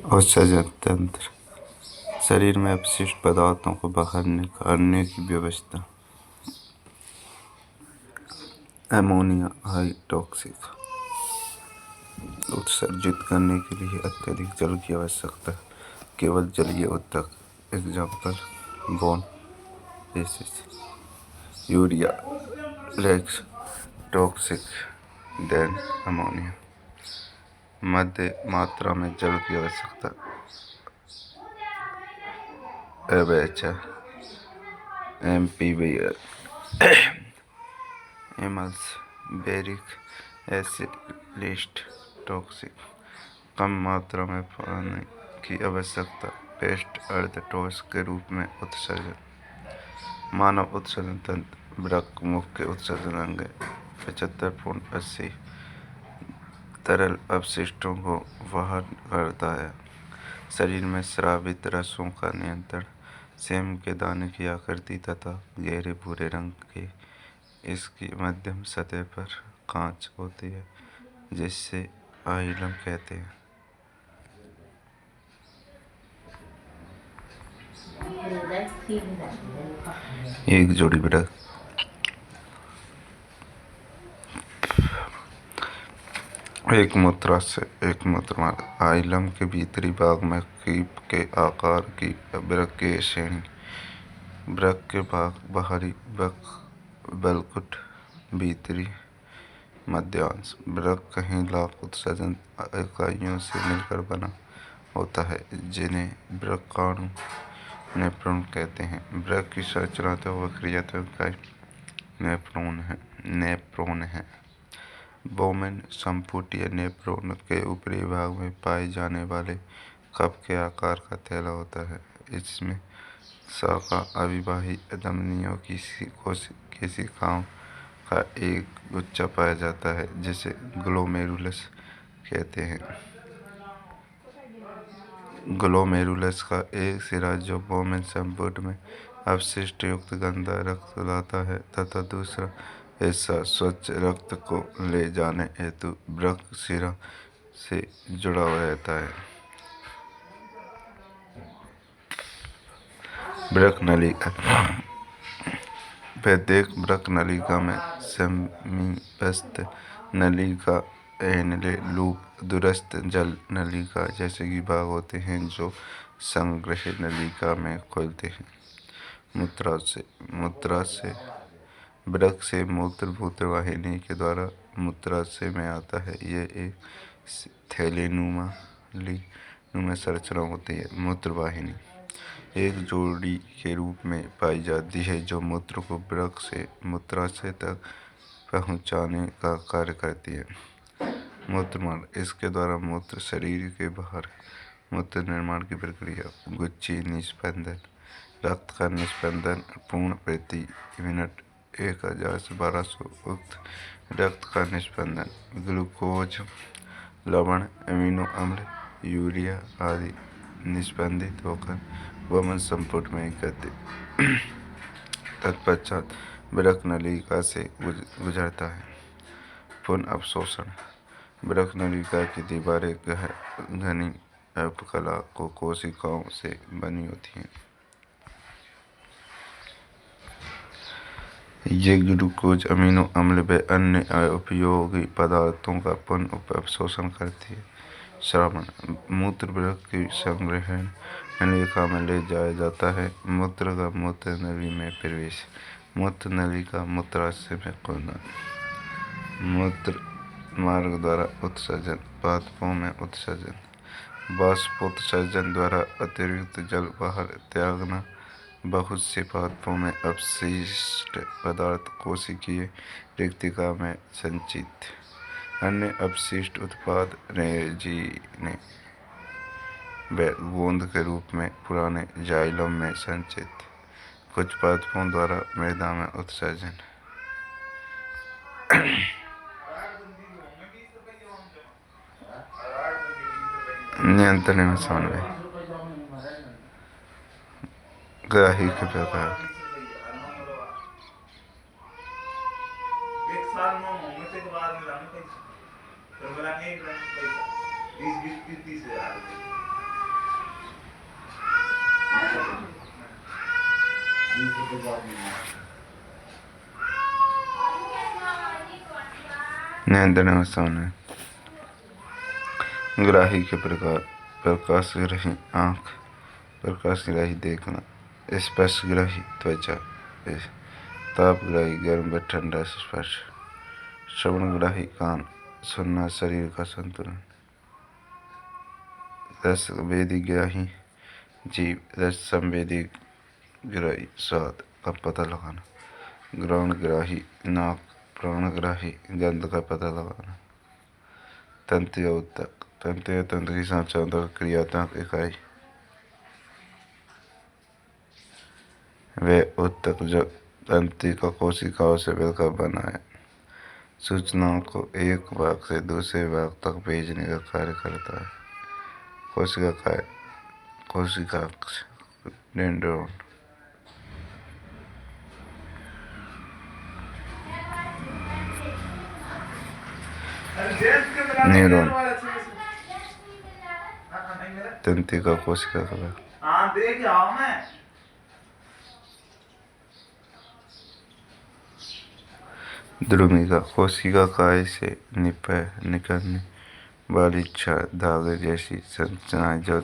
उत्सर्जन तंत्र शरीर में अपशिष्ट पदार्थों को बाहर निकालने की व्यवस्था। अमोनिया हाई टॉक्सिक उत्सर्जित करने के लिए अत्यधिक जल की आवश्यकता है। केवल जलीय ऊतक एग्जाम्पल बोन बेसिस। Urea less toxic than ammonia. मध्य मात्रा में जल की आवश्यकता। एबेचा एम्पीवियर एमल्स बेरिक एसिड लिस्ट टॉक्सिक। कम मात्रा में पानी की आवश्यकता। पेस्ट अर्धठोस के रूप में उत्सर्जन। मानव उत्सर्जन तंत्र वृक्क मुख्य उत्सर्जन अंग 75.80 तरल अपशिष्टों को बाहर करता है। शरीर में स्रावित रसों का नियंत्रण। सेम के दाने की आकृति तथा गहरे भूरे रंग की इसकी मध्यम सतह पर कांच होती है जिससे आइलम कहते हैं। एक जोड़ी वृक्क एक मूत्रमार्ग। आइलम के भीतरी भाग में कीप के आकार की वृक्कीय श्रेणी। वृक्क के भाग बाहरी बलकुट भीतरी मध्यांश। वृक्क कई लाख उत्सर्जन इकाइयों से मिलकर बना होता है जिन्हें वृक्काणु नेफ्रॉन कहते हैं। वृक्क की संरचनात्मक व क्रियात्मक इकाई नेफ्रॉन है। बोमेन संपुट या नेफ्रॉन के ऊपरी भाग में पाए जाने वाले कप के आकार का थैला होता है। इसमें शाखा अविवाही धमनियों की कोशिकाओं का एक गुच्छा पाया जाता है जिसे ग्लोमेरुलस कहते हैं। ग्लोमेरुलस का एक सिरा जो बोमेन संपुट में अपशिष्ट युक्त गंदा रक्त लाता है तथा दूसरा हिस्सा स्वच्छ रक्त को ले जाने हेतु वृक्क सिरा से जुड़ा हुआ रहता है। वृक्क नलिका। प्रत्येक वृक्क नलिका में समीपस्थ नलिका एनले लूप दूरस्थ जल नलिका जैसे कि भाग होते हैं जो संग्रह नलिका में खुलते हैं। मूत्राशय वृक्क से मूत्र वाहिनी के द्वारा मूत्राशय में आता है। यह एक थैलीनुमा संरचना होती है। मूत्र वाहिनी एक जोड़ी के रूप में पाई जाती है जो मूत्र को वृक्क से मूत्राशय तक पहुंचाने का कार्य करती है। मूत्रमार्ग इसके द्वारा मूत्र शरीर के बाहर मूत्र निर्माण की प्रक्रिया। गुच्छी निस्पंदन रक्त का निस्पंदन पूर्ण प्रति मिनट 1000 से 1200 उक्त रक्त का निस्पंदन। ग्लूकोज लवण अमीनो अम्ल यूरिया आदि निस्पंदित होकर वमन संपुट में एकत्रित तत्पश्चात वृक्क नलिका से गुजरता है। पुनः अवशोषण वृक्क नलिका की दीवारें घनी अपकला कोशिकाओं से बनी होती हैं। ये ग्लूकोज अमीनो अम्ल व अन्य उपयोगी पदार्थों का पुनः अवशोषण करती है। श्रावण मूत्र वृक्क की संग्रहण नलिका में ले जाया जाता है। मूत्र का मूत्र नली में प्रवेश। मूत्र नली का मूत्राशय में खुलना। मूत्र मार्ग द्वारा उत्सर्जन। पादपों में उत्सर्जन। बाष्पोत्सर्जन द्वारा अतिरिक्त जल बाहर त्यागना। बहुत से पादपों में अपशिष्ट पदार्थ कोशिकीय रिक्तिका में संचित। अन्य अपशिष्ट उत्पाद रेजिन व गोंद के रूप में पुराने जाइलम में संचित। कुछ पादपों द्वारा मृदा में उत्सर्जन। नियंत्रण में समन्वय। ग्राही के प्रकार एक साल में मोहम्मद से के बाद मिला नहीं पैसा तो मिला नहीं एक पैसा 20 20 30 30 हजार नियंत्रण अवस्था में ग्राही के प्रकार प्रकाशग्राही आँख, प्रकाशग्राही देखना, स्पर्शग्राही त्वचा, तापग्राही गर्म व ठंडा स्पर्श, श्रवणग्राही कान सुनना, शरीर का संतुलन, रसवेदीग्राही जीभ, रस संवेदी ग्राही स्वाद का पता लगाना, ग्रहणग्राही नाक, प्राणग्राही गंध का पता लगाना, तंत्रीय ऊतक, तंत्रीय तंत्र की संरचना क्रियात्मक इकाई वे ऊतक जो तंत्रिका कोशिकाओं से मिलकर बना है, सूचनाओं को एक भाग से दूसरे भाग तक भेजने का कार्य करता है। कोशिकाक्ष डेंड्रोन, न्यूरॉन, तंत्रिका कोशिका का भाग। हाँ देख आओ मैं द्रुमिका कोशिका काय से निकलने वाली धागे जैसी संरचनाएं जो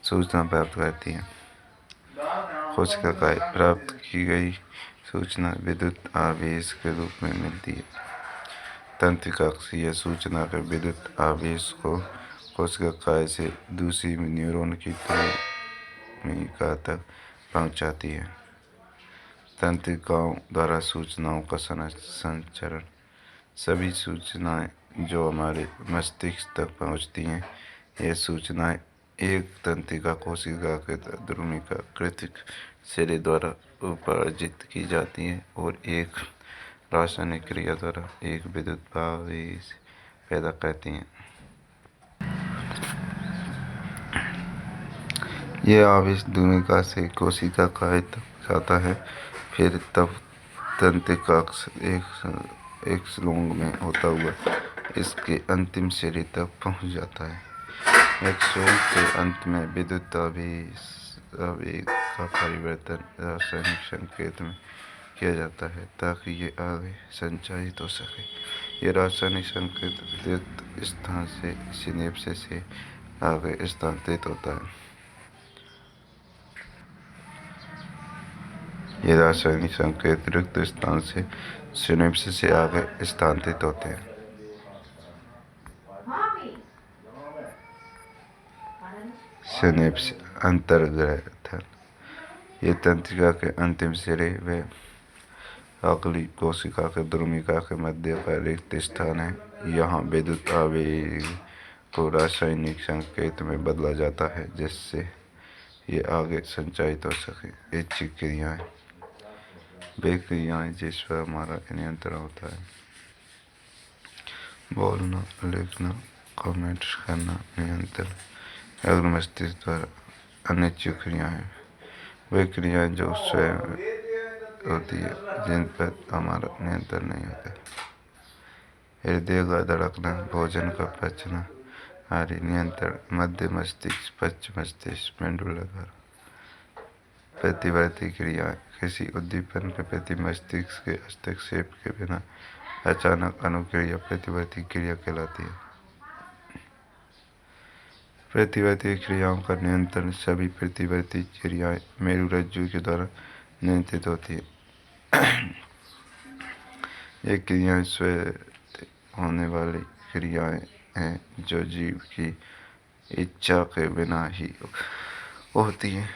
सूचना प्राप्त करती हैं। कोशिका काय प्राप्त की गई सूचना विद्युत आवेश के रूप में मिलती है। तंत्रिकाक्ष यह सूचना के विद्युत आवेश को कोशिका काय से दूसरी न्यूरॉन की द्रुमिका तक पहुंचाती है। तंत्रिकाओं द्वारा सूचनाओं का संचरण, सभी सूचनाएं जो हमारे मस्तिष्क तक पहुंचती हैं, ये सूचनाएं एक तंत्रिका कोशिका के द्रुमिका कृतिक सिरे द्वारा उपार्जित की जाती हैं और एक रासायनिक क्रिया द्वारा एक विद्युत आवेश पैदा करती हैं। यह आवेश द्रुमिका से कोशिका काय तक जाता है, फिर तब तंत्रिकाक्ष एक स्लोंग में होता हुआ इसके अंतिम सिरे तक पहुंच जाता है। एक स्लोंग के अंत में विद्युत आवेग का परिवर्तन रासायनिक संकेत में किया जाता है ताकि ये आगे संचारित हो सके। यह रासायनिक संकेत विद्युत स्थान से सिनेप्सिस से आगे स्थानांतरित होता है। ये रासायनिक संकेत रिक्त स्थान से सिनेप्सिस से आगे स्थानांतरित होते हैं। सिनेप्स अंतर्ग्रथन, ये तंत्रिका के अंतिम सिरे व अगली कोशिका के द्रुमिका के मध्य का रिक्त स्थान है। यहाँ विद्युत आवेग को रासायनिक संकेत में बदला जाता है जिससे ये आगे संचारित हो सके। ऐच्छिक क्रियाएं, वे क्रियाएं जिस पर हमारा नियंत्रण होता है। बोलना, लिखना, कमेंट्स करना, नियंत्रण अग्र मस्तिष्क द्वारा। अनिच्छुक क्रियाएं, वे क्रियाएं जो स्वयं होती है जिन पर हमारा नियंत्रण नहीं होता। हृदय का धड़कना, भोजन का पचना आदि नियंत्रण। मध्य मस्तिष्क, पश्च मस्तिष्क, पेंडुलाकार। प्रतिवर्ती क्रियाएं, किसी उद्दीपन के प्रति मस्तिष्क के हस्तक्षेप के बिना अचानक अनुक्रिया प्रतिवर्ती क्रिया कहलाती है। प्रतिवर्ती क्रियाओं का नियंत्रण, सभी प्रतिवर्ती क्रियाएं मेरुरज्जु के द्वारा नियंत्रित होती है। ये क्रियाएं स्वयं होने वाली क्रियाएं हैं जो जीव की इच्छा के बिना ही होती हैं।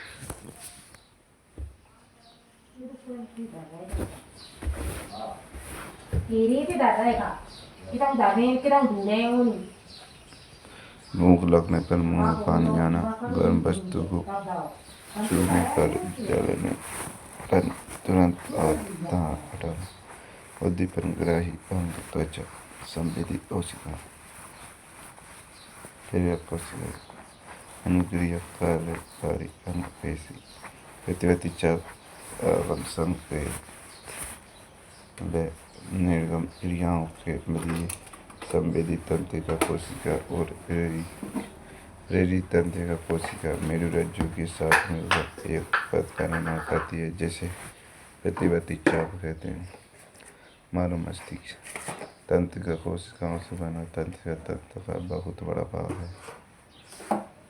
भूख लगने पर मुंह में पानी आना, गर्म वस्तु को छूने पर जलने पर तुरंत आधा हटाना, उद्दीपन ग्राही अंग त्वचा, संवेदी कोशिका, कोशिका, अनुक्रिया कार्यकारी अंग पेशी, प्रतिवर्ती चाप संकेत। व निर्गम क्रियाओं के बदले संवेदी तंत्रिका कोशिका और प्रेरित तंत्रिका कोशिका मेरुरज्जु के साथ मिलकर एक पद का निर्माण करती है, जिसे प्रतिवर्ती चाप कहते हैं। मानव मस्तिष्क तंत्रिका कोशिकाओं से बना तंत्रिका तंत्र का बहुत बड़ा भाग है।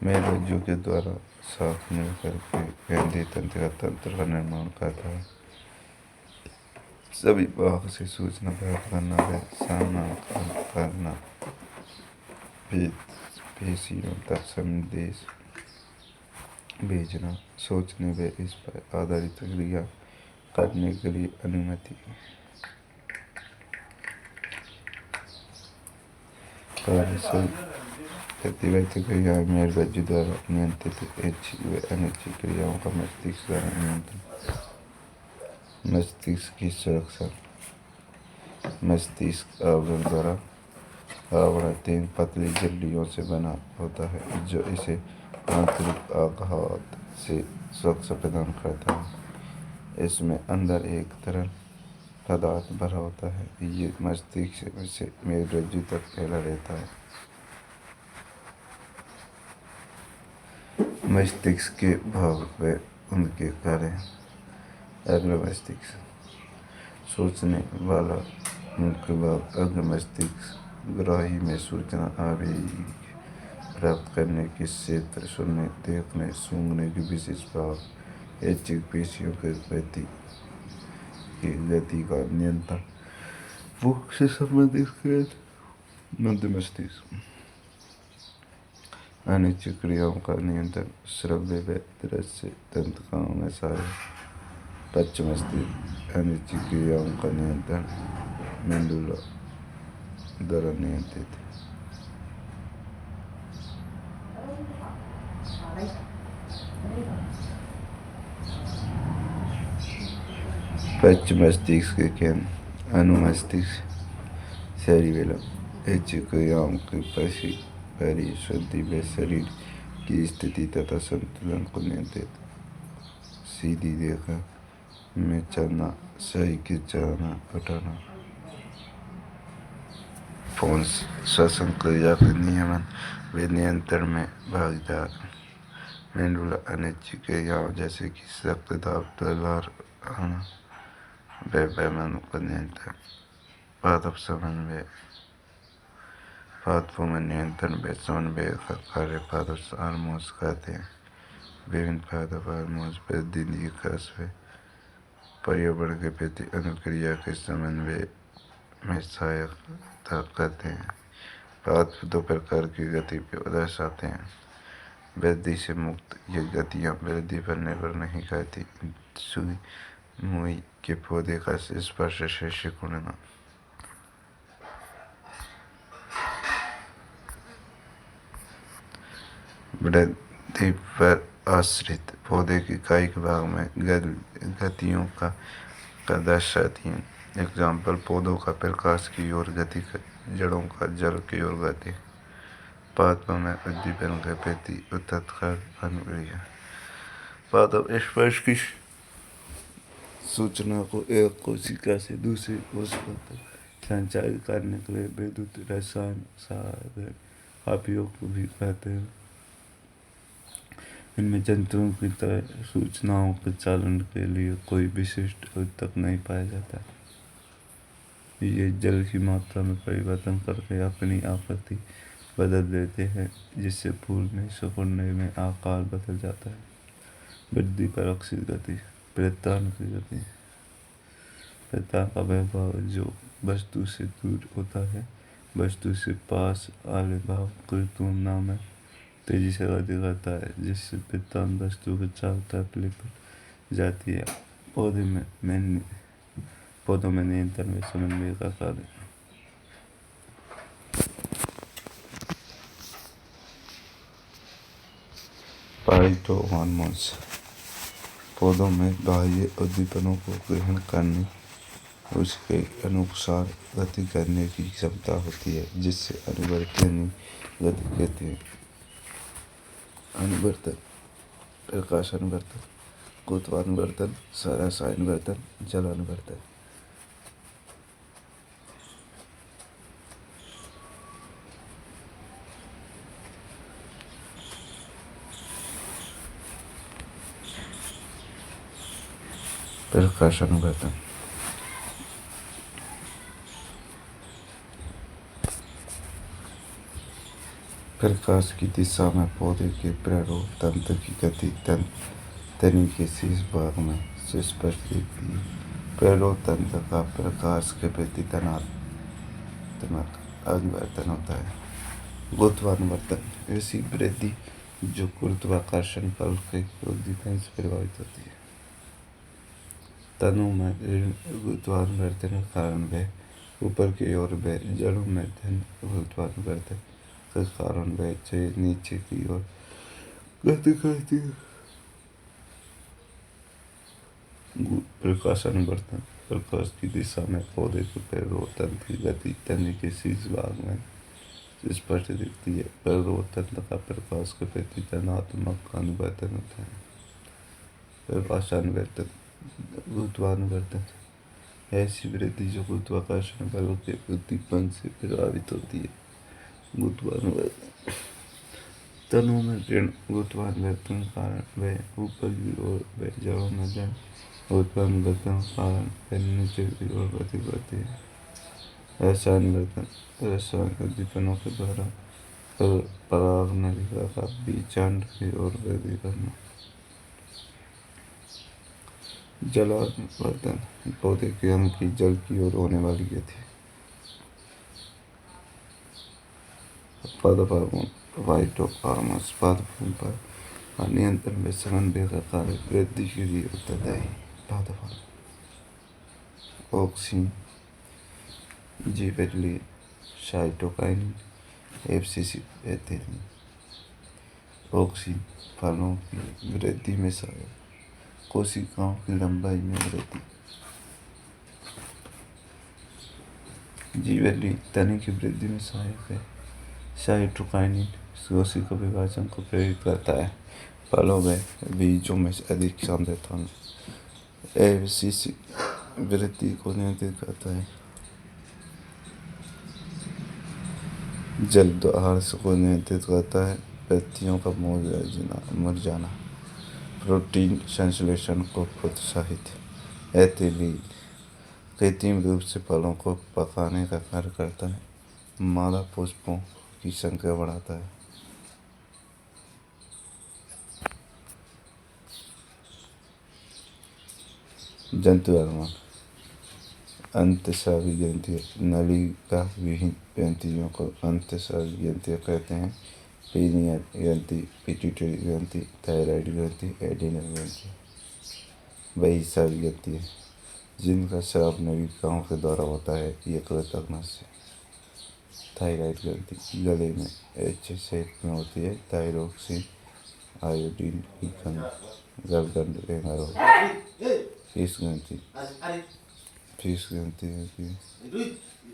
मेरुरज्जु के द्वारा साथ मिलकर के केंद्रीय तंत्रिका तंत्र का निर्माण करता है। सभी भाग से सूचना प्राप्त करना व स्थानांतरण करना, पेशियों तक संदेश भेजना, सोचने व इस पर आधारित क्रिया करने के लिए अनुमति। प्रतिवर्ती क्रियाएं मेरुरज्जु द्वारा नियंत्रित ऐच्छिक व अनैच्छिक क्रियाओं का मस्तिष्क द्वारा नियंत्रण। मस्तिष्क की सुरक्षा। मस्तिष्क आवरण द्वारा आवरण 3 पतली झिल्लियों से बना होता है, जो इसे आंतरिक आघात से सुरक्षा प्रदान करता है। इसमें अंदर एक तरल पदार्थ भरा होता है। ये मस्तिष्क से मेरुरज्जु तक फैला रहता है। मस्तिष्क के भाग व उनके कार्य। अग्र मस्तिष्क सोचने वाला मुख्य भाग। अग्र मस्तिष्क ग्राही में सूचना आवेग प्राप्त करने के क्षेत्र, सुनने, देखने, सूंघने के विशेष भाग। ऐच्छिक पेशियों के गति का नियंत्रण भूख से संबंधित। मध्य मस्तिष्क अनैच्छिक क्रियाओं का नियंत्रण, श्रव्य व दृश्य तंत्रिकाओं में सहायक। पश्च मस्तिष्क अनैच्छिक क्रियाओं का नियंत्रण, मेडुला द्वारा नियंत्रित। पश्च मस्तिष्क के केंद्र। अनुमस्तिष्क सेरिबेलम ऐच्छिक क्रियाओं की परिशुद्धि व शरीर की स्थिति तथा संतुलन को नियंत्रित। सीधी रेखा में चलना, सही के चलना, उठाना। फोन्स श्वसन क्रिया के नियमन व नियंत्रण में भागीदार। मेडुला अनैच्छिक क्रियाओं जैसे कि रक्तदाब, तलवार आना व पैमानों का नियंत्रण। पादप समन्वय पादपों में नियंत्रण व समन्वय का कार्य पादप हार्मोन्स करते हैं। विभिन्न पादप हार्मोन्स वृद्धि, विकास व पर्यावरण के प्रति अनुक्रिया के समन्वय में सहायता करते हैं। पादप 2 प्रकार की गति को दर्शाते हैं। वृद्धि से मुक्त। ये गतियाँ वृद्धि पर निर्भर नहीं करती। सुई मुई के पौधे का स्पर्श से सिकुड़ना। वृद्धि पर आश्रित। पौधे की कायिक भाग में गतियों का दर्शाती हैं। एग्जाम्पल, पौधों का प्रकाश की ओर गति, जड़ों का जल की ओर गति। पादपों में उद्दीपन के प्रति तत्काल अनुक्रिया। पादप स्पर्श की सूचना को एक कोशिका से दूसरी कोशिका तक संचारित करने के लिए विद्युत रसायन साधन का उपयोग भी करते हैं। इनमें जंतुओं की तरह सूचनाओं के चालन के लिए कोई विशिष्ट ऊतक नहीं पाया जाता। ये जल की मात्रा में परिवर्तन करके अपनी आकृति बदल देते हैं, जिससे फूलने, सिकुड़ने में आकार बदल जाता है। वृद्धि पर अक्षित गति। प्रत्यान की गति। प्रत्यान का वह भाग जो वस्तु से दूर होता है, वस्तु से पास वाले भाग की तुलना में तेजी से गति करता है, जिससे प्रत्यान वस्तु के चारों तरफ लिपट जाती है। पौधों में नियंत्रण व समन्वय का कार्य। फाइटो हार्मोन्स पौधों में बाह्य उद्दीपनों को ग्रहण करने, उसके अनुसार गति करने की क्षमता होती है, जिससे अनुवर्तनीय गति कहते हैं। अनुवर्तन, प्रकाश अनुवर्तन, गुरुत्वानुवर्तन, रसायन अनुवर्तन, जल अनुवर्तन। प्रकाशानुवर्तन। प्रकाश की दिशा में पौधे के प्रेरक तंत्र की गति तनी के शीर्ष भाग में सुस्पष्ट दिखती है। प्रेरक तंत्र का प्रकाश के प्रति धनात्मक अनुवर्तन होता है। गुरुत्वानुवर्तन ऐसी वृद्धि जो गुरुत्वाकर्षण बल के योगदान से प्रभावित होती है। तनों में ऋण गुरुत्वानुवर्तन के कारण वह ऊपर की ओर बह, जड़ों में धन गुरुत्वानुवर्तन के कारण वह नीचे की ओर गति करती है। प्रकाशानुवर्तन प्रकाश की दिशा में पौधे के प्रेरक तंत्र की गति तनी के शीर्ष भाग में स्पष्ट दिखती है। प्रेरक तंत्र का प्रकाश के प्रति धनात्मक अनुवर्तन होता है। प्रकाशानुवर्तन गुरुत्वानुवर्तन ऐसी वृद्धि जो गुरुत्वाकर्षण बल के उद्दीपन से प्रभावित होती है। गुरुत्वानुवर्तन तनों में ऋण गुरुत्वानुवर्तन के कारण वह ऊपर की ओर वह जड़ों में धन गुरुत्वानुवर्तन के कारण वह नीचे की ओर गति करती है। रसायनुवर्तन रासायनिक उद्दीपनों के द्वारा पराग नलिका का बीजांड की ओर वृद्धि करना। जलानुवर्तन पौधे के अंग की जल की ओर होने वाली गति। पादप हार्मोन फाइटोहार्मोन्स पादपों पर नियंत्रण में समन्वय का कार्य वृद्धि के लिए उत्तरदायी। पादप hormone auxin gibberellin cytokinin abscisic ethylene. Auxin फलों की वृद्धि में सहायक, कोशिकाओं की लंबाई में वृद्धि। जिबरेलिन तने की वृद्धि में सहायक है। साइटोकाइनिन कोशिका विभाजन को प्रेरित करता है। फलों में बीजों में अधिक सांद्रता में। एब्सिसिक वृद्धि को नियंत्रित करता है। जल्द आहार को नियंत्रित करता है। पत्तियों का मुरझाना। प्रोटीन संश्लेषण को प्रोत्साहित। एथिलीन कृत्रिम रूप से फलों को पकाने का कार्य करता है। मादा पुष्पों की संख्या बढ़ाता है। जंतु हार्मोन अंतःस्रावी ग्रंथियाँ नलिका विहीन ग्रंथियों को अंतःस्रावी ग्रंथियाँ कहते हैं। पीनियल ग्रंथि, पिट्यूटरी ग्रंथि, थायराइड ग्रंथि, एड्रीनल ग्रंथि बहिस्रावी ग्रंथियाँ जिनका स्राव नलिकाओं के द्वारा होता है। यकृत अग्नाशय से। थायराइड ग्रंथि गले में एच शेप में होती है। थायरोक्सिन आयोडीन की कमी गलगंड रेंगा रोग। फीस ग्रंथि होती है।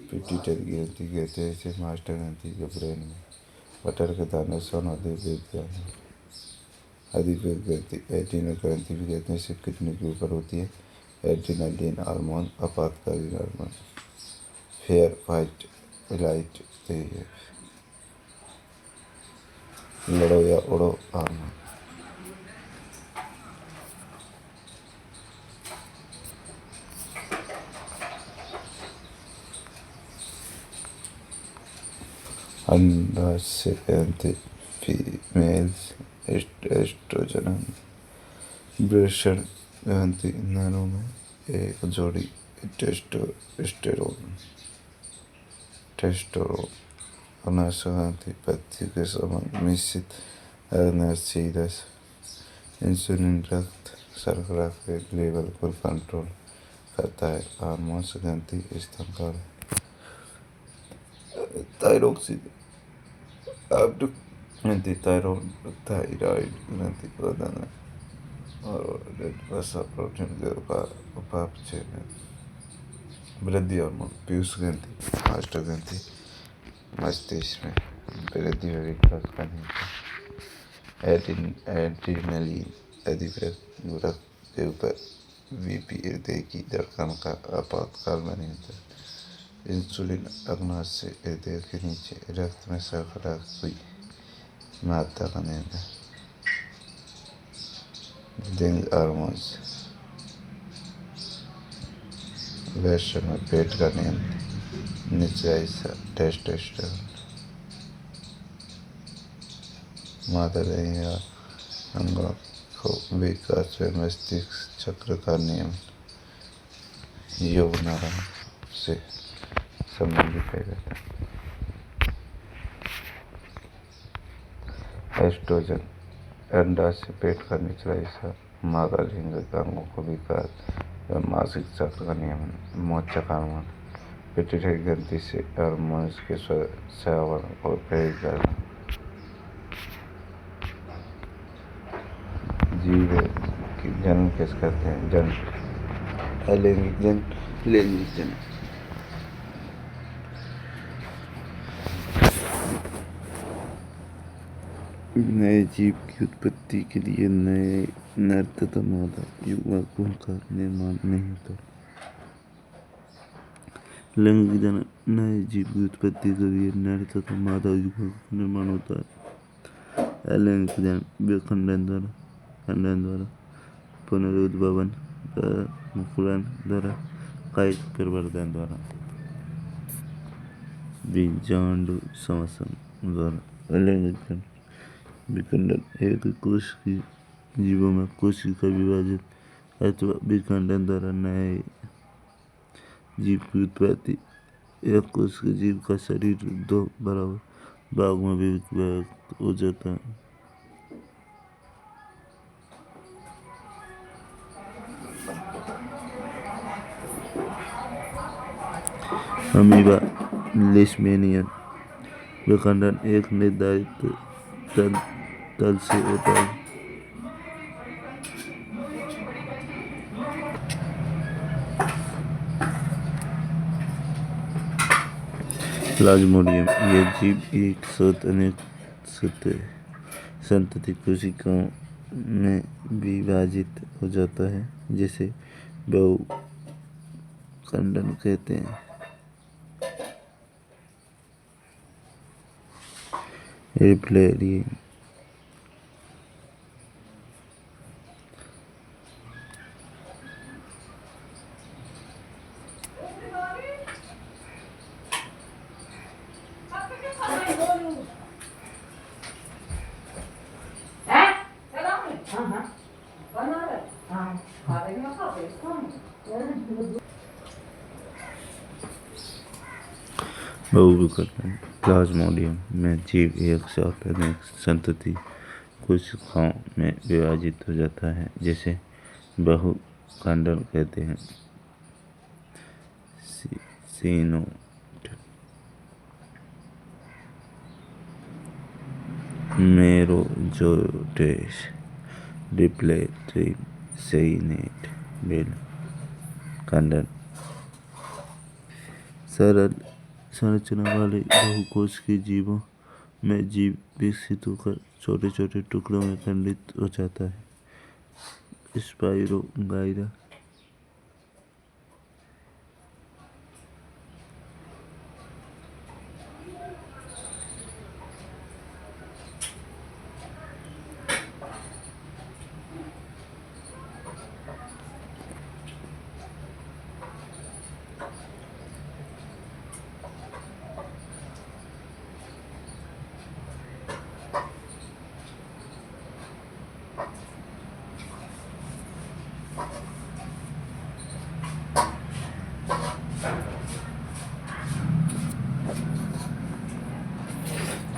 पिट्यूटरी ग्रंथि कहते हैं इसे मास्टर ग्रंथि के ब्रेन में मटर के दाने सोन अधिवेग ग्रंथि। एड्रीनल ग्रंथि भी कहते हैं इसे किडनी के ऊपर होती है। एड्रीनलिन हार्मोन आपातकालीन हार्मोन फेयर फाइट लाइट लड़ो या उड़ो हार्मोन। अंडाशय ग्रंथि फीमेल्स एस्ट्रोजन। वृषण ग्रंथि नरों में एक जोड़ी टेस्टोस्टेरोन। अग्नाशय ग्रंथि पत्ती के समान मिश्रित अग्नाशयी रस इंसुलिन रक्त शर्करा के लेवल को कंट्रोल करता है। हार्मोन्स ग्रंथि स्तनपायी। थायरोक्सिन ग्रंथि थायराइड ग्रंथि प्रदान और वसा प्रोटीन के उपापचय में वृद्धि। हार्मोन पीयूष ग्रंथि मास्टर ग्रंथि मस्तिष्क में वृद्धि व विकास का नियंत्रण। एड्रीनलिन अधिवेग रक्त के ऊपर बीपी हृदय की धड़कन का आपातकाल में नियंत्रण। इंसुलिन अग्नाशय हृदय के नीचे रक्त में शर्करा की मात्रा का नियंत्रण। लिंग हार्मोन्स वैश्य में पेट का नियम, निश्चय टेस्टोस्टेरोन, मादा देही और अंगों को विकास में मस्तिष्क चक्र का नियम यौनारंभ से संबंधित है। एस्ट्रोजन अंडाशय, पेट का निचला हिस्सा, मादा लिंग के अंगों को विकास एवं मासिक चक्र का नियमन, मोचक हार्मोन, पिट्यूटरी ग्रंथि से हार्मोन्स के स्रावन को प्रेरित करना। जीव की जन्म कैसे करते हैं? जन्म अलैंगिक जन्म, लैंगिक जन्म। नए जीव की उत्पत्ति के लिए नए नर तथा मादा युग्मकों का निर्माण नहीं होता। लैंगिक जन्म, नए जीव की उत्पत्ति के लिए नर तथा मादा युग्मकों का निर्माण होता है। अलैंगिक जन्म, विखंडन द्वारा, पुनरुद्भवन द्वारा, मुकुलन द्वारा, कायिक परिवर्तन द्वारा, बीजांडु समासन द्वारा। अलैंगिक जन्म, विखंडन, एक कोशिकीय जीवों में कोशिका विभाजित अथवा विखंडन द्वारा नए जीव की उत्पत्ति। एक कोशिकीय जीव का शरीर दो बराबर भागों में विभक्त हो जाता है। अमीबा, लेशमेनियन, विखंडन एक निर्धारित तल से होता है। प्लाज्मोडियम, यह जीव एक साथ अनेक संतति कोशिकाओं में विभाजित हो जाता है, जिसे बहुखंडन कहते हैं। रिप्लेरियम, बहुविकल्पन, प्लाज्मोडियम में जीव एक साथ अनेक संतति कोशिकाओं में विभाजित हो जाता है, जिसे बहुखंडन कहते हैं। सीनोड, मेरोजोटेस, डिप्लेट्रिम, सेइनेट, बेल खंडन। सरल संरचना वाले बहुकोशिकीय जीवों में जीव विकसित होकर छोटे छोटे टुकड़ों में खंडित हो जाता है। स्पाइरोगाइरा,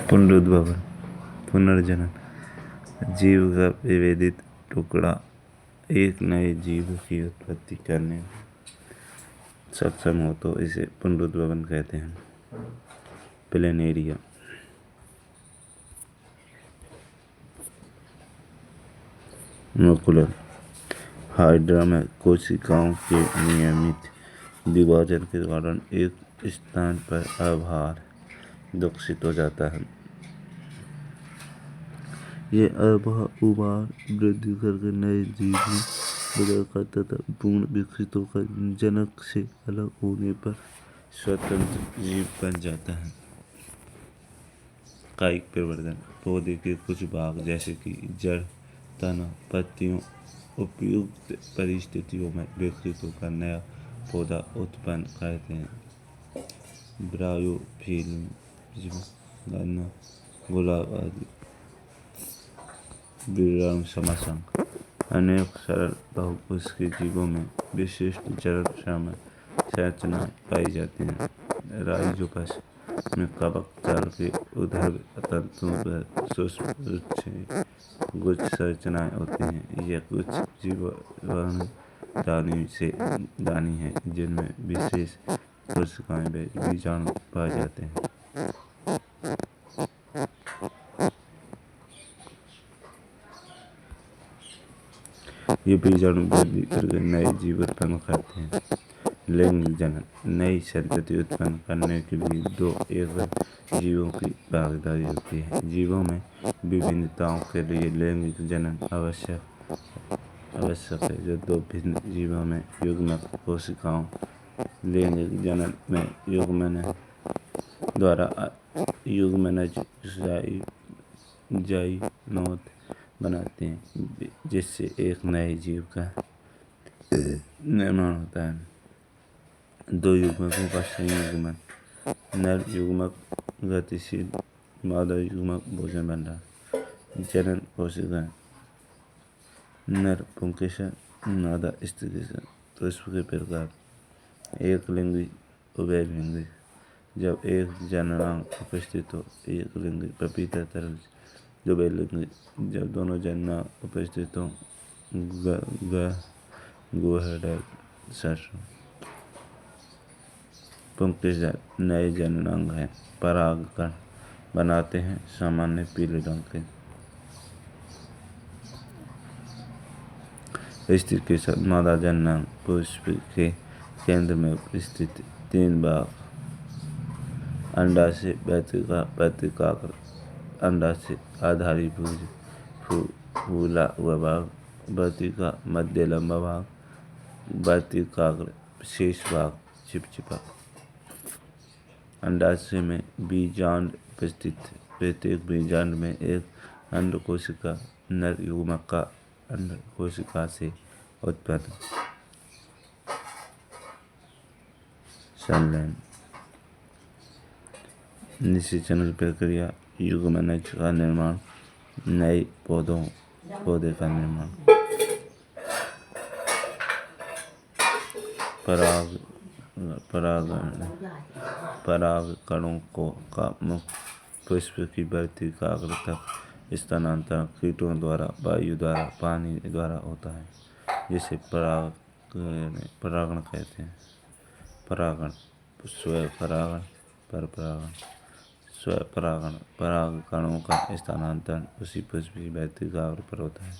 पुनरुद्भवन, पुनर्जनन, जीव का विभेदित टुकड़ा एक नए जीव की उत्पत्ति करने में सक्षम हो तो इसे पुनरुद्भवन कहते हैं। प्लेनेरिया, मुकुलन, हाइड्रा में कोशिकाओं के नियमित विभाजन के कारण एक स्थान पर आभार विकसित हो जाता है। यह उभार वृद्धि करके नए जीव में बदल करता तथा पूर्ण विकसित होकर जनक से अलग होने पर स्वतंत्र जीव बन जाता है। कायिक परिवर्तन, पौधे के कुछ भाग जैसे कि जड़, तना, पत्तियों उपयुक्त परिस्थितियों में विकसित होकर नया पौधा उत्पन्न करते हैं। ब्रायोफिल्म, गन्ना, गुलाब आदि। विवरण समासंग। अनेक सरल बहुकोशिकीय जीवों में विशिष्ट जड़ संरचनाएं पाई जाती हैं। राइजोपस में कवक जाल के ऊर्ध्व तंतुओं पर सूक्ष्म गुच्छ संरचनाएं होती हैं। ये गुच्छ जीवाणु दानी हैं, जिनमें विशेष कोशिकाएं व बीजाणु पाए जाते हैं। ये बीजाणु वृद्धि करके नए जीव उत्पन्न करते हैं। लैंगिक जनन। नई संतति उत्पन्न करने के लिए दो एकल जीवों की भागीदारी होती है। जीवों में विभिन्नताओं के लिए लैंगिक जनन आवश्यक है। जो दो भिन्न जीवों में युग्मक कोशिकाओं लैंगिक जनन में युग्मनज द्वारा युग्मनज जाइनोद बनाते हैं, जिससे एक नए जीव का निर्माण होता है। दो युग्मकों का संयुग्मन। नर युग्मक गतिशील, मादा युग्मक भोजन भंडार। जनन कोशिकाएं। नर पुंकेसर, मादा स्त्रीकेसर। पुष्प के प्रकार। एक लिंगी, उभयलिंगी। जब एक जननांग उपस्थित हो। एक लिंगी, पपीता तरल। उभयलिंगी, जब दोनों जननांग उपस्थित हो। गुहड़ल, सरसों। पुंकेसर नए जननांग हैं, परागकण बनाते हैं, सामान्य पीले रंग के। स्त्रीकेसर मादा जननांग, पुष्प के केंद्र में उपस्थित 3 भाग। अंडाशय, वर्तिकाग्र। अंडाशय आधारीभुज, फूला हुआ भाग। वर्तिका मध्य लंबा भाग। वर्तिकाग्र शेष भाग चिपचिपा। अंडाशय में बीजांड उपस्थित है। प्रत्येक बीजांड में एक अंड कोशिका नर युग्मक का अंड कोशिका से उत्पन्न। संलयन। निषेचन की प्रक्रिया। युग्मनज का निर्माण। नए पौधे का निर्माण। परागकणों का मुक्त पुष्प की वर्तिकाग्र तक स्थानांतरण कीटों द्वारा, वायु द्वारा, पानी द्वारा होता है, जिसे परागण कहते हैं। परागण। स्वपरागण, परपरागण। स्वपरागण। परागकणों का स्थानांतरण उसी पुष्प की वर्तिकाग्र पर होता है।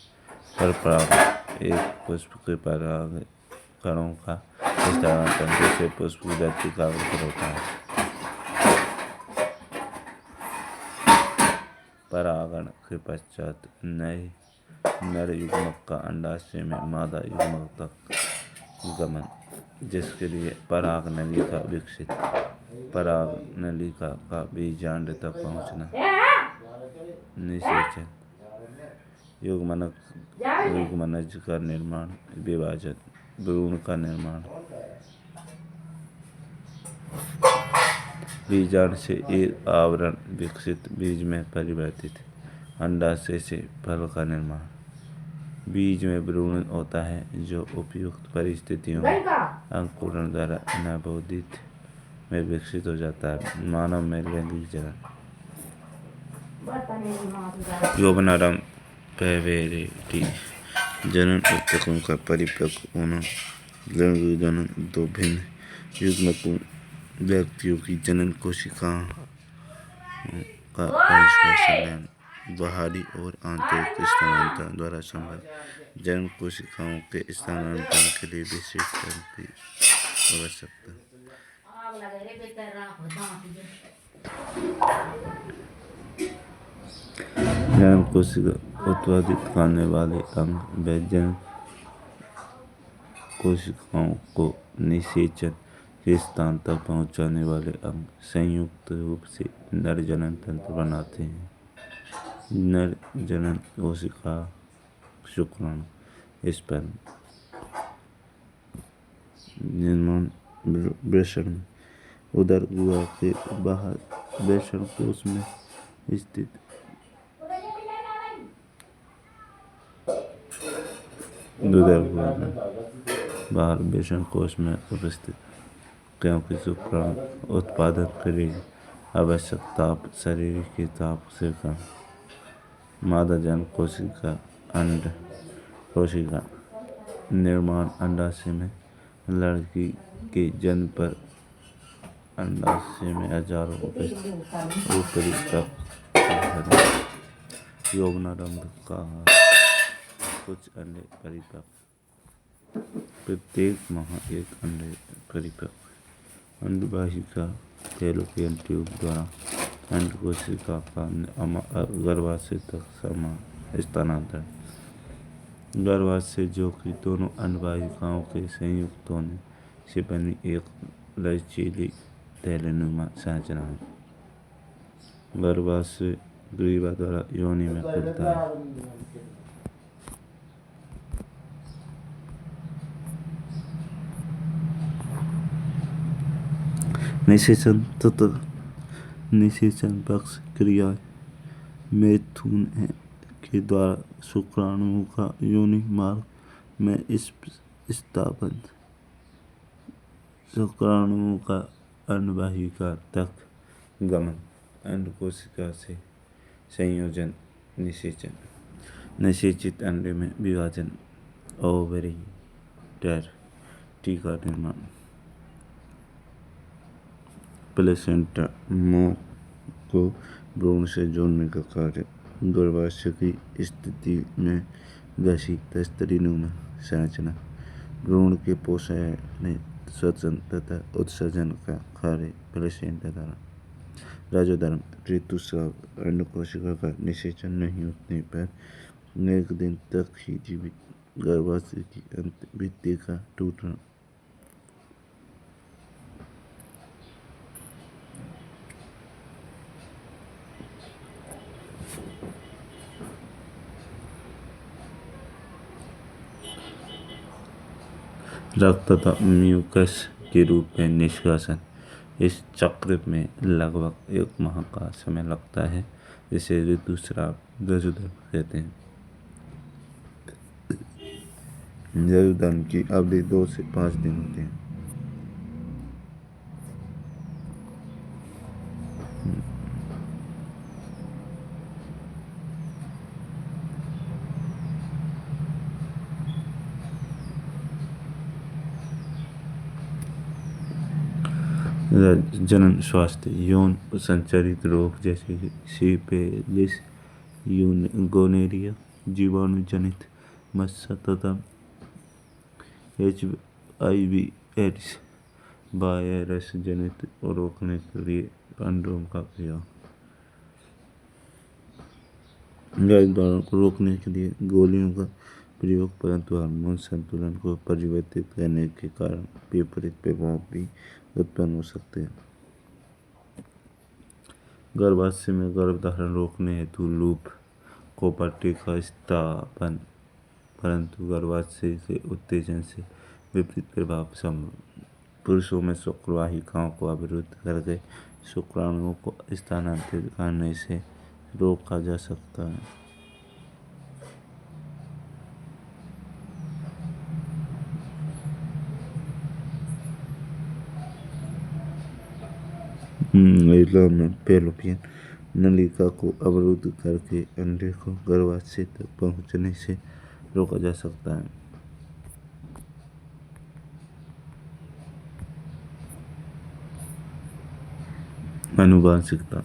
परपरागण। एक पुष्प के परागकणों का स्थानांतरण दूसरे पुष्प की वर्तिकाग्र पर होता है। परागण के पश्चात नर युग्मक का अंडाशय में मादा युग्मक तक गमन, जिसके लिए पराग नलिका विकसित। पराग नलिका का बीजांड तक पहुंचना। निषेचन। युग्मनज का निर्माण। विभाजन। भ्रूण का निर्माण। बीजांड से एक आवरण विकसित बीज में परिवर्तित। अंडाशय से फल का निर्माण। बीज में भ्रूण होता है, जो उपयुक्त परिस्थितियों में अंकुरण द्वारा नवोदित में विकसित हो जाता है। मानव में लैंगिक जनन। यौवनारंभ, प्यूबेरिटी। जनन ऊतकों का परिपक्व होना। लैंगिक जनन दो भिन्न युग्मकों व्यक्तियों की जनन कोशिकाओं का परस्पर संलयन बाहरी और आंतरिक स्थानांतरण द्वारा संभव। जनन कोशिकाओं के स्थानांतरण के लिए विशेष तंत्र की आवश्यकता। जनन कोशिका उत्पादित करने वाले अंग व जनन कोशिकाओं को निषेचन के स्थान तक पहुंचाने वाले अंग संयुक्त रूप से नर जनन तंत्र बनाते हैं। नर जनन कोशिका शुक्राणु, स्पर्म। निर्माण वृषण में। उदर गुहा के बाहर वृषण कोश में स्थित उदर गुहा में बाहर वृषण कोश में उपस्थित, क्योंकि शुक्राणु उत्पादन के लिए आवश्यक ताप शरीर के ताप से कम। मादा जन कोशिका अंड कोशिका निर्माण अंडाशय में। लड़की के जन्म पर अंडाशय में हजारों उपस्थित ऊपरी तक यौनारंभ का कुछ अंडे परिपक्व। प्रत्येक माह एक अंडे परिपक्व। अंडवाहिका फैलोपियन ट्यूब द्वारा अंड कोशिका का गर्भाशय तक स्थानांतरण। गर्भाशय जो कि दोनों अंडवाहिकाओं के संयुक्त होने से बनी एक लचीली थैलेनुमा संरचना है। गर्भाशय ग्रीवा द्वारा योनि में खुलता है। निषेचन तथा निषेचन पक्ष क्रिया मैथुन के द्वारा शुक्राणुओं का योनि मार्ग में स्थापन। शुक्राणुओं का अंडवाहिका तक गमन। अंड कोशिका से संयोजन निषेचन। निषेचित अंडे में विभाजन ओवरी टर टीका निर्माण। प्लेसेंटा मोह को भ्रूण से जोड़ने का कार्य। गर्भाशय की स्थिति में घसी तस्तरीनुमा संरचना। भ्रूण के पोषण स्वचन तथा उत्सर्जन का कार्य प्लेसेंटा द्वारा। राजोधर्म ऋतुस्राव। अंड कोशिका का निषेचन नहीं होने पर 1 दिन तक ही जीवित गर्भाशय की अंतःभित्ति का टूटना। रक्त तथा म्यूकस के रूप में निष्कासन। इस चक्र में लगभग 1 माह का समय लगता है, जिसे ऋतुस्राव राजोधर्म कहते हैं। राजोधर्म की अवधि 2 से 5 दिन होती है। जनन स्वास्थ्य। यौन संचारित रोग जैसे सिफिलिस, गोनोरिया, जीवाणु जनित मच्छर तथा HIV एड्स वायरस जनित रोकने के लिए कंडोम का प्रयोग। गर्भधारण को रोकने के लिए गोलियों का प्रयोग, परंतु हार्मोन संतुलन को परिवर्तित करने के कारण विपरीत प्रभाव भी उत्पन्न हो सकते हैं। गर्भाशय में गर्भधारण रोकने हेतु लूप को पट्टी का स्थापन, परंतु गर्भाशय के उत्तेजन से विपरीत प्रभाव संभव। पुरुषों में शुक्रवाहिकाओं को अवरुद्ध करके शुक्राणुओं को स्थानांतरित करने से रोका जा सकता है। महिला में फैलोपियन नलिका को अवरुद्ध करके अंडे को गर्भाशय तक पहुंचने से रोका जा सकता है। आनुवंशिकता।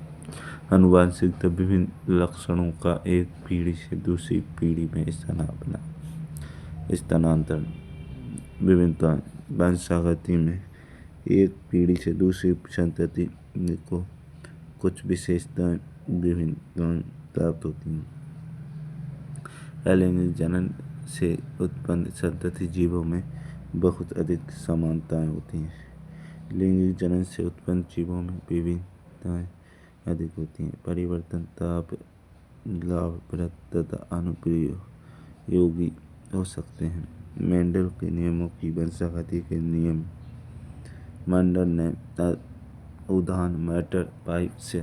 आनुवंशिकता विभिन्न लक्षणों का एक पीढ़ी से दूसरी पीढ़ी में स्थानांतरण। विभिन्नता। वंशागति में एक पीढ़ी से दूसरी संतति को कुछ विशेषताएं विभिन्नताएं प्राप्त होती हैं। अलैंगिक जनन से उत्पन्न संतति जीवों में बहुत अधिक समानताएं होती हैं। लैंगिक जनन से उत्पन्न जीवों में विभिन्नताएं अधिक होती हैं। परिवर्तन ताप लाभप्रद तथा अनुप्रयोगी हो सकते हैं। मेंडल के नियमों की वंशावली के नियम मंडल ने उदाहरण मैटर पाइप से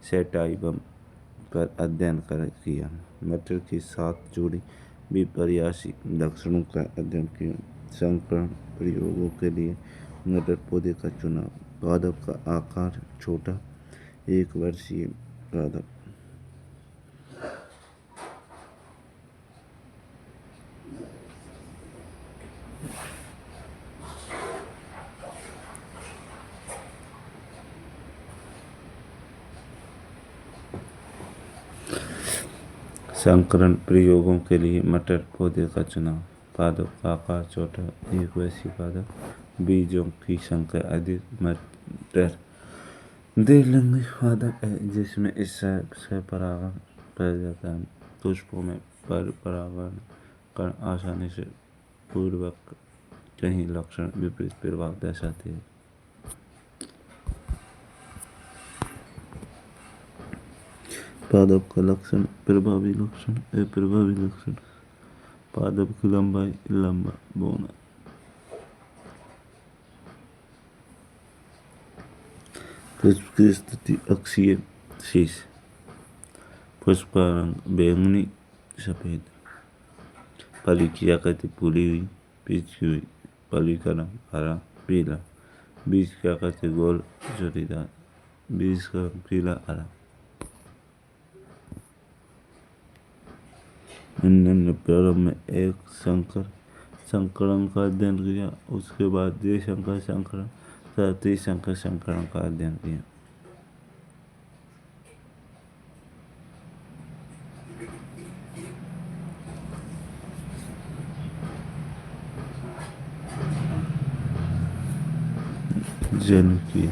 सेटाइबम पर अध्ययन किया। मैटर की 7 जोड़ी विपर्यासी लक्षणों का अध्ययन किया। संकरण प्रयोगों के लिए मटर पौधे का चुनाव। पादप का आकार छोटा, 1 वर्षीय पादप। संकरण प्रयोगों के लिए मटर पौधे का चुनाव। पादप का आकार छोटा, 1 वर्षीय पादप। बीजों की संख्या अधिक। मटर द्विलिंगी पादप है जिसमें इससे परागण पाया जाता है। पुष्पों में पर परागण कण आसानी से पूर्वक कई लक्षण विपरीत प्रभाव दर्शाते हैं। पादप का लक्षण प्रभावी लक्षण, अप्रभावी लक्षण। पादप की लंबाई लंबा, बौना। पुष्प की स्थिति अक्षीय शीर्ष। पुष्प का रंग बैंगनी सफेद। फली की आकृति फूली हुई, पिची हुई। फली का रंग हरा पीला। बीज की आकृति गोल झुर्रीदार। बीज का रंग पीला हरा। ने प्रारंभ में एक संकरण का अध्ययन किया। उसके बाद द्विसंकर संकरण तथा त्रिसंकर संकरण का अध्ययन किया। जन्म किया।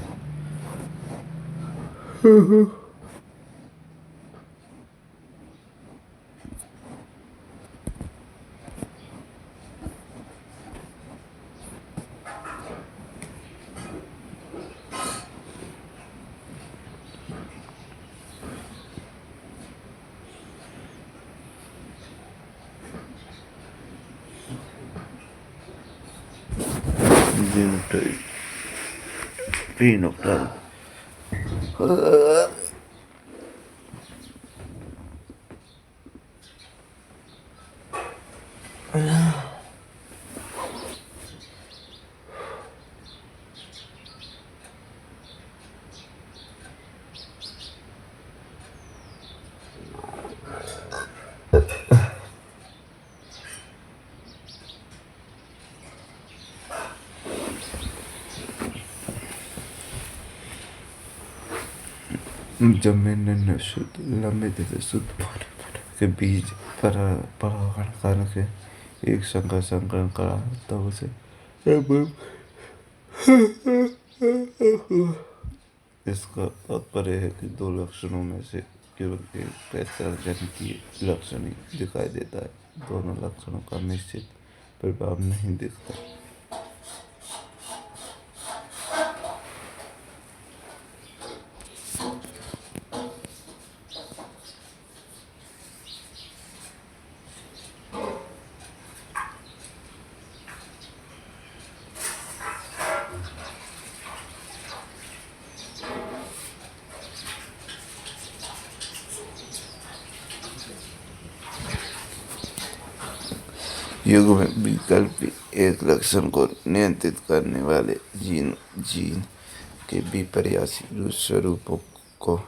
Phenotype. जब मैंने लंबे दिन शुद्ध के बीज परागण करके एक संकरण करा तब उसे इसका तात्पर्य है कि 2 लक्षणों में से केवल एक पैथोजेनिक लक्षण ही दिखाई देता है। दोनों लक्षणों का निश्चित प्रभाव नहीं दिखता। युग्म विकल्प एक लक्षण को नियंत्रित करने वाले जीन के विपर्यासी स्वरूपों को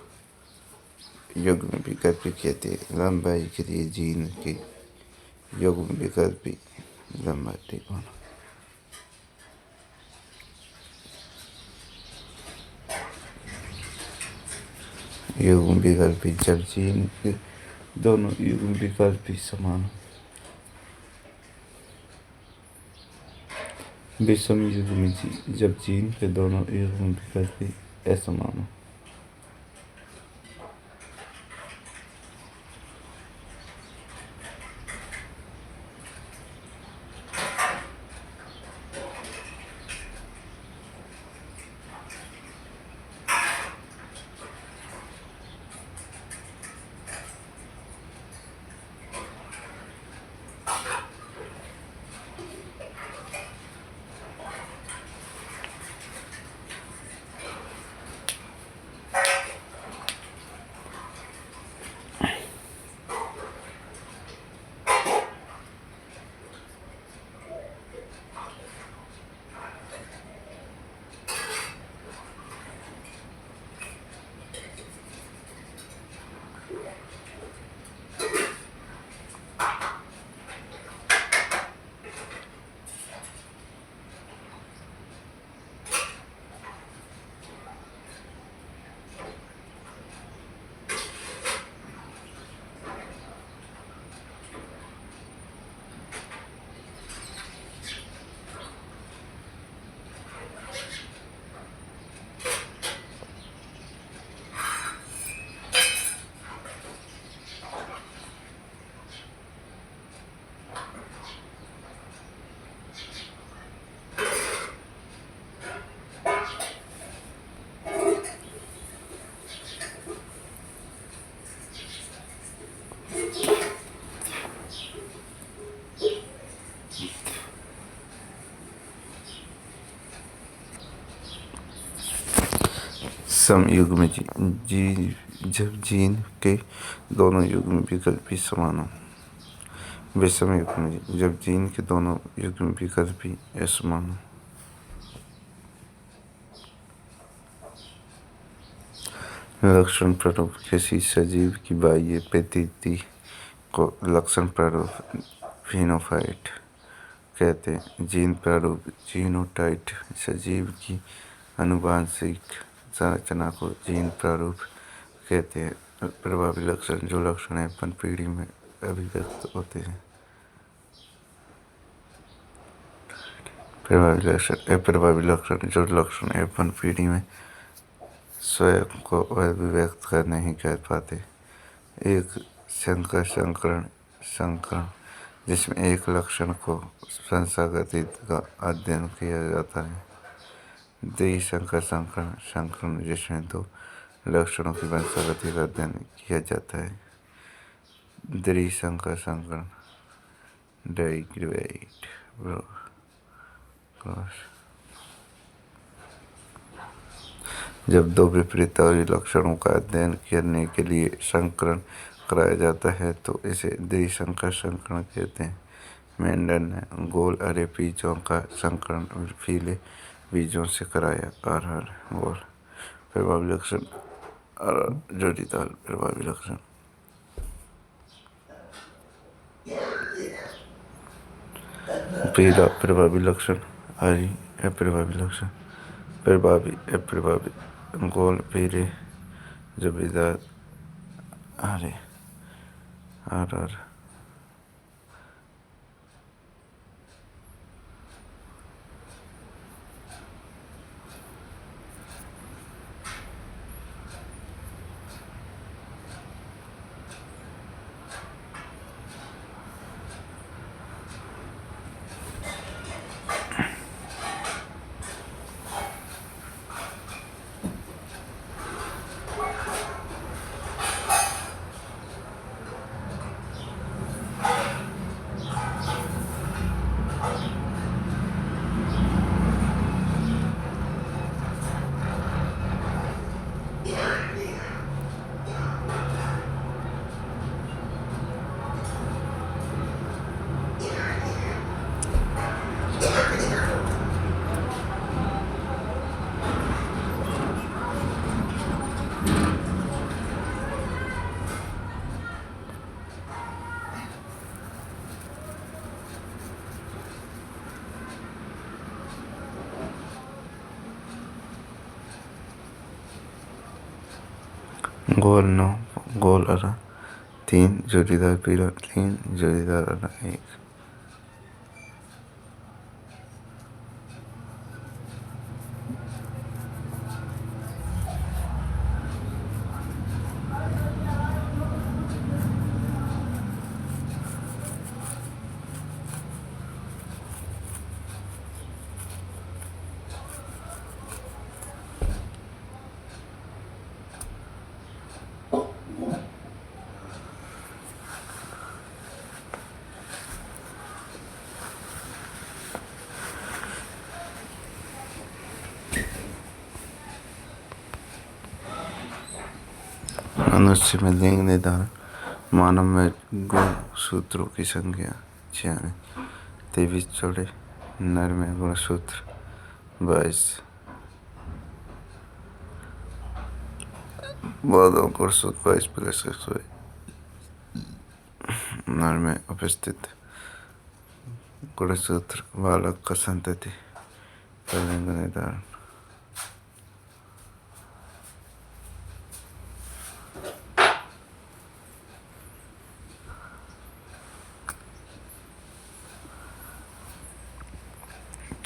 युग्म विकल्प कहते हैं। लंबाई के लिए जीन के युग्म विकल्प लंबा टिकाना। युग्म विकल्प जब जीन के दोनों युग्म विकल्प समान हो। विषम युग्म जब जीन के दोनों युग्म विकल्प असमान हो। समयुग्म जब जीन के दोनों युग्म विकल्प भी समान हों। विषम युग्म जब जीन के दोनों युग्म विकल्प भी असमान हों। लक्षण प्रारूप किसी सजीव की बाह्य प्रकृति को लक्षण प्रारूप फिनोटाइप कहते हैं। जीन प्रारूप जीनोटाइप सजीव की आनुवंशिक संरचना को जीन प्रारूप कहते हैं। प्रभावी लक्षण जो लक्षण F1 पीढ़ी में अभिव्यक्त होते हैं। प्रभावी लक्षण अप्रभावी लक्षण जो लक्षण F1 पीढ़ी में स्वयं को अभिव्यक्त कर नहीं कर पाते। एक संकर संकरण जिसमें एक लक्षण को वंशागति का अध्ययन किया जाता है। द्विसंकर संकरण जिसमें दो लक्षणों की वंशागति का अध्ययन किया जाता है। द्विसंकर संकरण डाइग्रेवेट क्रॉस जब दो विपरीतकारी लक्षणों का अध्ययन करने के लिए संकरण कराया जाता है तो इसे द्विसंकर संकरण कहते हैं। मेंडल ने गोल अरे बीजों का संकरण पीले बीजों से कराया। गोल प्रभावी लक्षण जोड़ीदार प्रभावी लक्षण पीला प्रभावी लक्षण हरी अप्रभावी लक्षण प्रभावी अप्रभावी गोल पीले जोड़ीदार हरे गोल 9 गोल हरा 3 जोड़ीदार पीला 3 जोड़ीदार हरा 1 मनुष्य में लिंग निर्धारण मानव में गुणसूत्रों की संख्या 23 जोड़े नर में गुणसूत्र 22 मादा गुणसूत्र 22 प्लस 100 नर में उपस्थित गुणसूत्र बालक का संतति का लिंग निर्धारण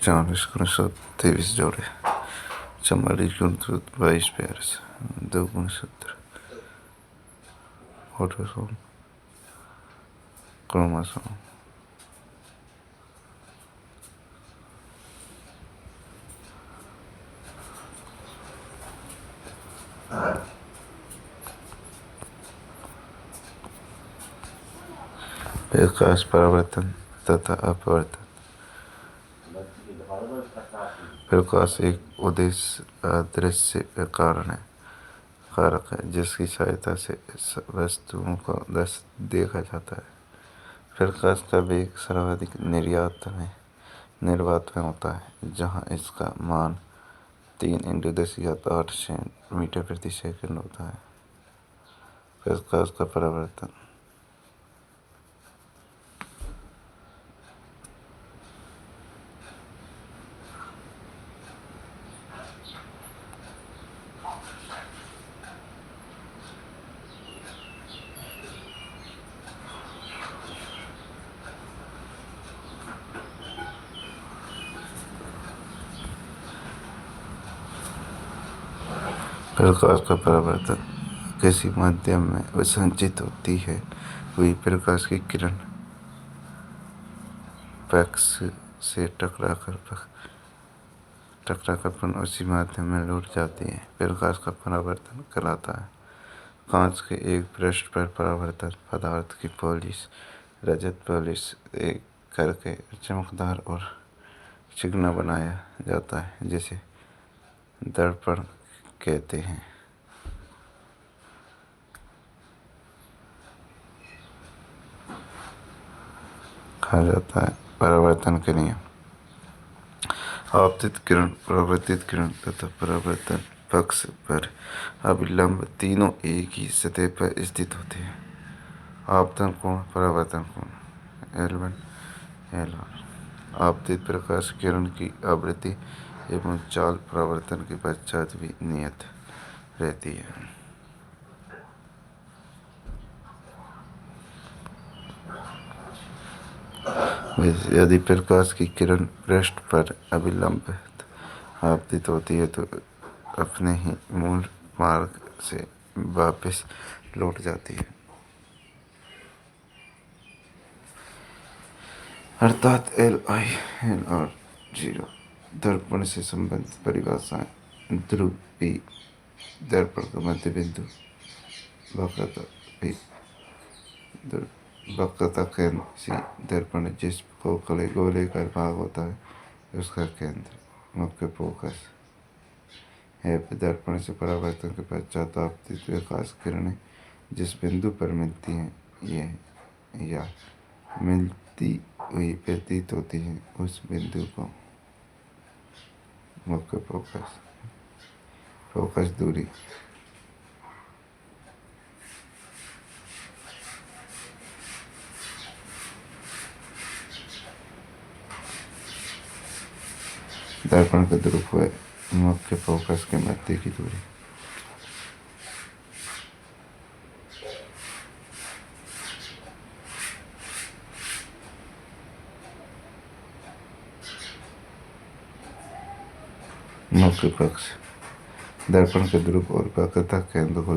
चालीस गुणसूत्र 23 जोड़े 44 गुणसूत्र 22 पेयर 2 गुणसूत्र ऑटोसोम क्रोमोसोम विकास परिवर्तन तथा अपवर्तन। प्रकाश एक उद्देश्य अदृश्य कारण है कारक है जिसकी सहायता से वस्तुओं को देखा जाता है। प्रकाश का वेग सर्वाधिक निर्वात में होता है, जहाँ इसका मान 3 × 10⁸ मीटर प्रति सेकंड होता है। प्रकाश का परावर्तन। प्रकाश का परावर्तन किसी माध्यम में संचित होती है हुई प्रकाश की किरण पक्ष से टकराकर पुनः उसी माध्यम में लौट जाती है। प्रकाश का परावर्तन कहलाता है। कांच के एक पृष्ठ पर परावर्तन पदार्थ की पॉलिश रजत पॉलिश करके चमकदार और चिकना बनाया जाता है, जिसे दर्पण कहते हैं। कहा जाता है परावर्तन के नियम। आपतित किरण, परावर्तित किरण तथा परावर्तन पक्ष पर अभिलंब तीनों एक ही सतह पर स्थित होते हैं। आपतन कोण, परावर्तन कोण L1 आपतित प्रकाश किरण की आवृत्ति एवं चाल परावर्तन के पश्चात भी नियत रहती है। यदि प्रकाश की किरण पृष्ठ पर अभिलंब आपतित होती है तो अपने ही मूल मार्ग से वापस लौट जाती है, अर्थात LI/LR0। दर्पण से संबंधित परिभाषाएं। ध्रुवी दर्पण का मध्य बिंदु वक्रता केंद्र C। दर्पण जिस गोलेकार भाग होता है उसका केंद्र मुख्य फोकस है। दर्पण से परावर्तन के पश्चात आपतित प्रकाश किरणें जिस बिंदु पर मिलती हैं या मिलती हुई प्रतीत होती हैं, उस बिंदु को मुख्य फोकस दूरी। दर्पण का ध्रुव है मुख्य फोकस के मध्य की दूरी। मुख्य पक्ष दर्पण के ध्रुव और वक्रता केंद्र को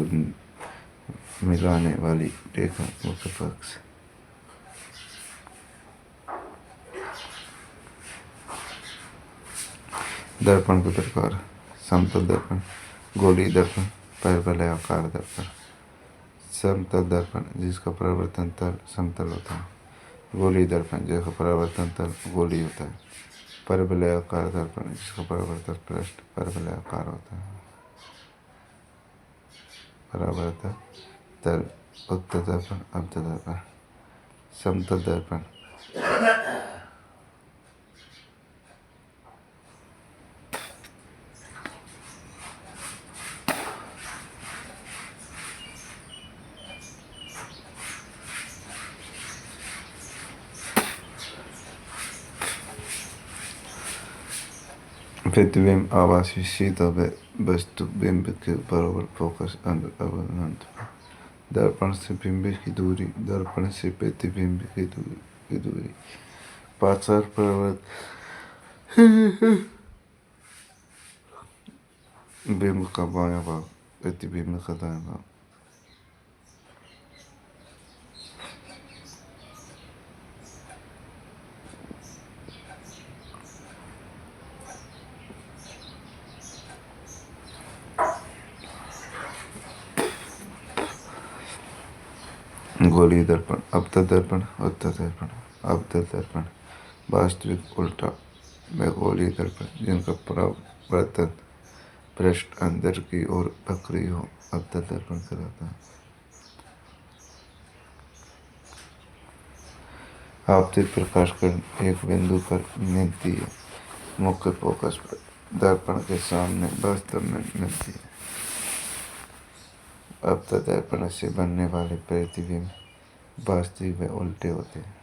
मिलाने वाली रेखा मुख्य पक्ष। दर्पण के प्रकार। समतल दर्पण, गोलीय दर्पण, परवलयाकार दर्पण। समतल दर्पण जिसका परावर्तन तल समतल होता है। गोलीय दर्पण जिसका परावर्तन तल गोलीय होता है। परवलयाकार दर्पण जिसका परावर्तन पृष्ठ परवलयाकार होता है। परावर्तन तल उत्तल दर्पण, अवतल दर्पण। समतल दर्पण प्रतिबिंब आभासी सीधा वस्तु बिंब के बराबर फोकस अनंत। दर्पण से बिंब की दूरी, दर्पण से प्रतिबिंब की दूरी। पाचार परावर्तन बिंब का बायां भाग, प्रतिबिंब का दायां भाग। गोलीय दर्पण, अवतल दर्पण, उत्तल दर्पण। अवतल दर्पण वास्तविक उल्टा में गोलीय दर्पण जिनका परावर्तन पृष्ठ अंदर की ओर बकरी हो, अवतल दर्पण कहलाता है। आपतित प्रकाश किरण एक बिंदु पर मिलती है, मुख्य फोकस पर दर्पण के सामने वास्तव में मिलती है। अवतल दर्पण से बनने वाले प्रतिबिंब वास्तविक व उल्टे होते हैं।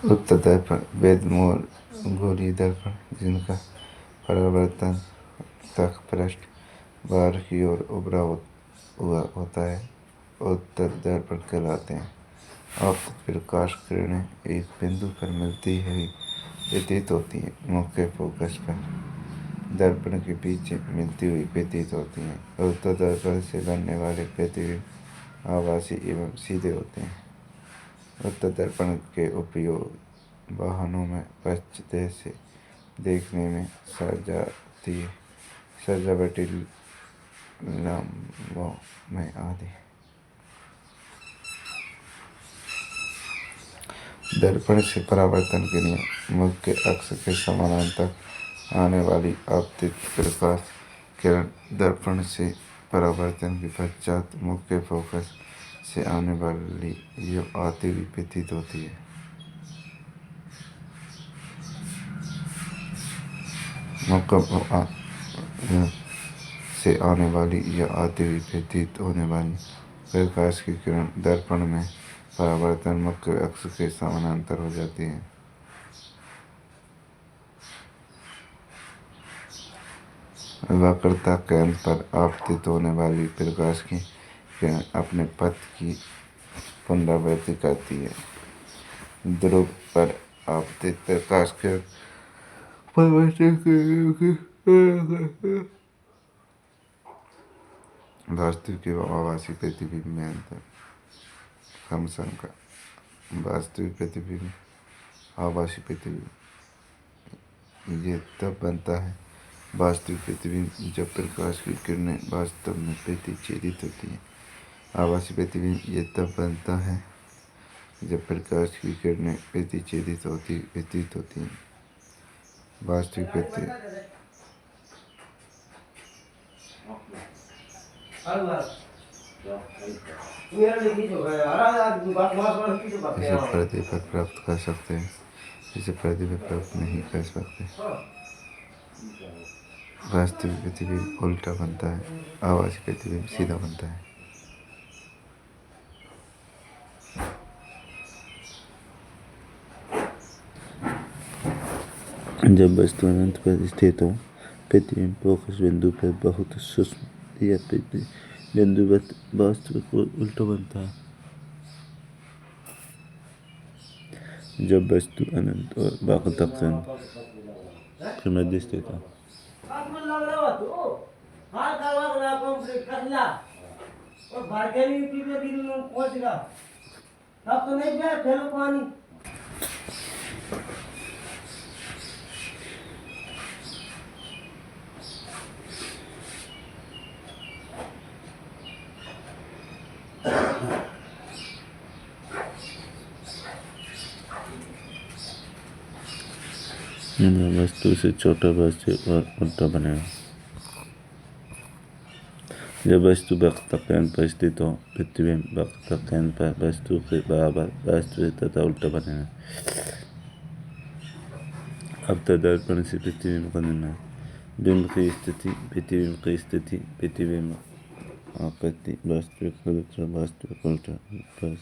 उत्तल दर्पण वेदमूल गोलीय दर्पण, जिनका परावर्तन तक पृष्ठ बाहर की ओर उभरा हुआ होता है, उत्तल दर्पण कहलाते हैं। आपतित प्रकाश किरणें एक बिंदु पर मिलती हुई प्रतीत होती हैं, मुख्य फोकस पर दर्पण के पीछे मिलती हुई प्रतीत होती हैं। उत्तल दर्पण से बनने वाले प्रतिबिंब आभासी एवं सीधे होते हैं। उत्तल दर्पण के उपयोग वाहनों में पश्च देश से देखने में, सजावटी लम्बों में आदि। दर्पण से परावर्तन के लिए मुख्य अक्ष के समानांतर आने वाली आपतित प्रकाश किरण दर्पण से परावर्तन के पश्चात मुख्य फोकस से आने वाली यो आती हुई प्रतीत होती है। मुख्य से आने वाली या आती हुई प्रतीत होने वाली प्रकाश की किरण दर्पण में परावर्तन मुख्य अक्ष के समानांतर हो जाती है। वक्रता केंद्र पर आपतित होने वाली प्रकाश की किरण अपने पथ की पुनरावृत्ति करती है। ध्रुव पर आपतित प्रकाश किरण परिवर्तन वास्तविक एवं आभासी प्रतिबिंब में अंतर। समशंका। वास्तविक प्रतिबिंब, आभासी प्रतिबिंब, ये तब बनता है वास्तविक प्रतिबिंब जब प्रकाश की किरणें वास्तव में प्रतिच्छेदित होती हैं। आभासी प्रतिबिंब ये तब बनता है जब प्रकाश की किरणें प्रतिच्छेदित प्रतीत होती हैं। वास्तविक प्रतिबिंब इसे पर्दे पर प्राप्त कर सकते हैं, इसे पर्दे पर प्राप्त नहीं कर सकते। वास्तविक प्रतिबिंब उल्टा बनता है, आभासी प्रतिबिंब सीधा बनता है। जब वस्तु अनंत पर स्थित हो, प्रतिबिंब फोकस बिंदु पर बहुत सूक्ष्म या बिंदुवत वास्तविक उल्टा बनता है। जब वस्तु अनंत और वक्रता केंद्र के मध्य स्थित हो, वस्तु से छोटा वास्तविक और उल्टा बनेगा। जब वस्तु वक्रता केंद्र पर स्थित हो, प्रतिबिंब वक्रता केंद्र पर वस्तु के बराबर वास्तविक तथा उल्टा बनेगा। अवतल दर्पण से प्रतिबिंब का निर्माण। बिंब की स्थिति, प्रतिबिंब की स्थिति, प्रतिबिंब आकृति, वास्तविक उल्टा, वास्तविक उल्टा, बस।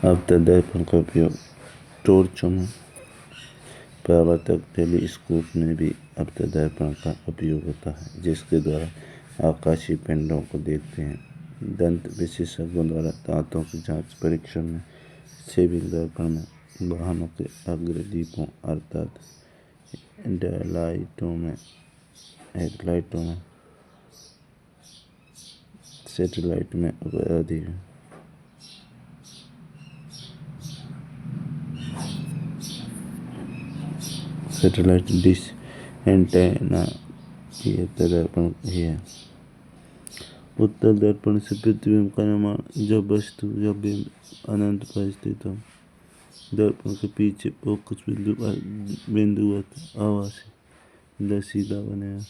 आपतन दर्पण का उपयोग टॉर्चों में, परावर्तक टेलीस्कोप में भी आपतन दर्पण का उपयोग होता है, जिसके द्वारा आकाशीय पिंडों को देखते हैं। दंत विशेषज्ञों द्वारा दांतों की जांच परीक्षण में सेविंग दर्पण में वाहनों के अग्रदीपों अर्थात सेटेलाइट में उपयोगी है। सैटेलाइट डिश एंटेना की उत्तल दर्पण ही है। उत्तल दर्पण से प्रतिबिंब का निर्माण जब वस्तु या बिंब अनंत पर स्थित हो। दर्पण के पीछे फोकस बिंदुवत आवासी लसीदा बनेगा।